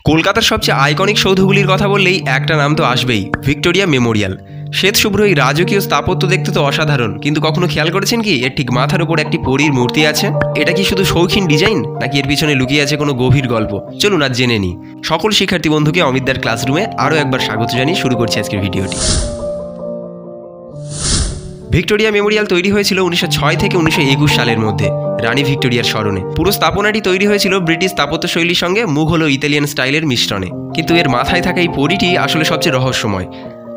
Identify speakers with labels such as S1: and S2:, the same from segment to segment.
S1: কলকাতার সবচেয়ে আইকনিক সৌধগুলির কথা বললেই একটা নাম তো আসবেই, ভিক্টোরিয়া মেমোরিয়াল। শ্বেতশুভ্র এই রাজকীয় স্থাপত্য দেখতে তো অসাধারণ, কিন্তু কখনো খেয়াল করেছেন কি এর ঠিক মাথার উপর একটি পরীর মূর্তি আছে? এটা কি শুধু শৌখিন ডিজাইন, নাকি এর পিছনে লুকিয়ে আছে কোনো গভীর গল্প? চলুন আজ জেনে নিই। সকল শিক্ষার্থী বন্ধুকে অমিতদার ক্লাসরুমে আরও একবার স্বাগত জানিয়ে শুরু করছি আজকের ভিডিওটি। ভিক্টোরিয়া মেমোরিয়াল তৈরি হয়েছিল 1906 থেকে 1921 সালের মধ্যে রানী ভিক্টোরিয়ার স্মরণে। পুরো স্থাপনাটি তৈরি হয়েছিল ব্রিটিশ স্থাপত্যশৈলীর সঙ্গে মুঘল ও ইতালিয়ান স্টাইলের মিশ্রণে। কিন্তু এর মাথায় থাকা এই পরীটি আসলে সবচেয়ে রহস্যময়।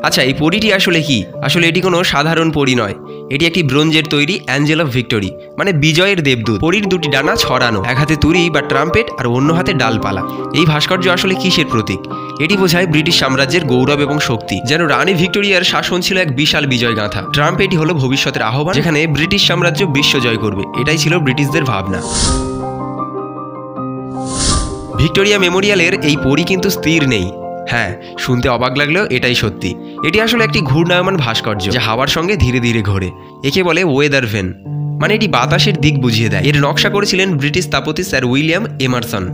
S1: আচ্ছা, এই পরীটি আসলে কি? আসলে এটি কোনো সাধারণ পরী নয়, এটি একটি ব্রোঞ্জের তৈরি অ্যাঞ্জেল অফ ভিক্টোরি, মানে বিজয়ের দেবদূত। পরীর দুটি ডানা ছড়ানো, এক হাতে তুরি বা ট্রাম্পেট আর অন্য হাতে ডালপালা। এই ভাস্কর্য আসলে কিসের প্রতীক? এটি বোঝায় ব্রিটিশ সাম্রাজ্যের গৌরব এবং শক্তি, যেন রানী ভিক্টোরিয়ার শাসন ছিল এক বিশাল বিজয় গাথা। ট্রাম্প এটি হলো ভবিষ্যতের আহ্বান, যেখানে ব্রিটিশ সাম্রাজ্য বিশ্ব জয় করবে। এটাই ছিল ব্রিটিশদের ভাবনা। ভিক্টোরিয়া মেমোরিয়ালের এই পরী কিন্তু স্থির নেই। হ্যাঁ, শুনতে অবাক লাগলেও এটাই সত্যি। এটি আসলে একটি ঘূর্ণায়মান ভাস্কর্য, যা হাওয়ার সঙ্গে ধীরে ধীরে ঘোরে। একে বলে ওয়েদার ভেন, মানে এটি বাতাসের দিক বুঝিয়ে দেয়। এর নকশা করেছিলেন ব্রিটিশ স্থপতি স্যার উইলিয়াম এমারসন।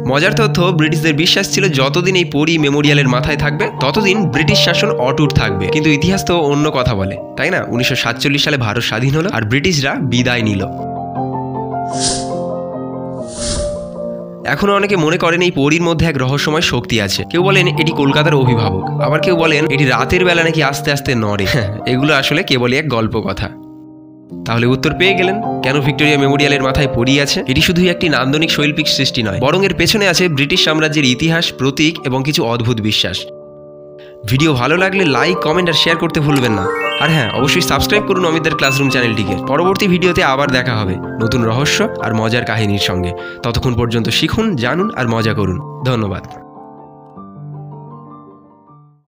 S1: মজার তথ্য, ব্রিটিশদের বিশ্বাস ছিল যতদিন এই পরী মেমোরিয়ালের মাথায় থাকবে ততদিন ব্রিটিশ শাসন অটুট থাকবে। কিন্তু ইতিহাস তো অন্য কথা বলে, তাই না? 1947 সালে ভারত স্বাধীন হলো আর ব্রিটিশরা বিদায় নিল। এখনো অনেকে মনে করেন এই পরীর মধ্যে এক রহস্যময় শক্তি আছে। কেউ বলেন এটি কলকাতার অভিভাবক, আবার কেউ বলেন এটি রাতের বেলা নাকি আস্তে আস্তে নড়ে। এগুলো আসলে কেবলই এক গল্প কথা। তাহলে উত্তর পেয়ে গেলেন কেন ভিক্টোরিয়া মেমোরিয়ালের মাথায় পরী আছে। এটি শুধুই একটি নান্দনিক শৈল্পিক সৃষ্টি নয়, বরং এর পেছনে আছে ব্রিটিশ সাম্রাজ্যের ইতিহাস, প্রতীক এবং কিছু অদ্ভুত বিশ্বাস। ভিডিও ভালো লাগলে লাইক, কমেন্ট আর শেয়ার করতে ভুলবেন না। আর হ্যাঁ, অবশ্যই সাবস্ক্রাইব করুন অমিতদার ক্লাসরুম চ্যানেলটিকে। পরবর্তী ভিডিওতে আবার দেখা হবে নতুন রহস্য আর মজার কাহিনীর সঙ্গে। ততক্ষণ পর্যন্ত শিখুন, জানুন আর মজা করুন। ধন্যবাদ।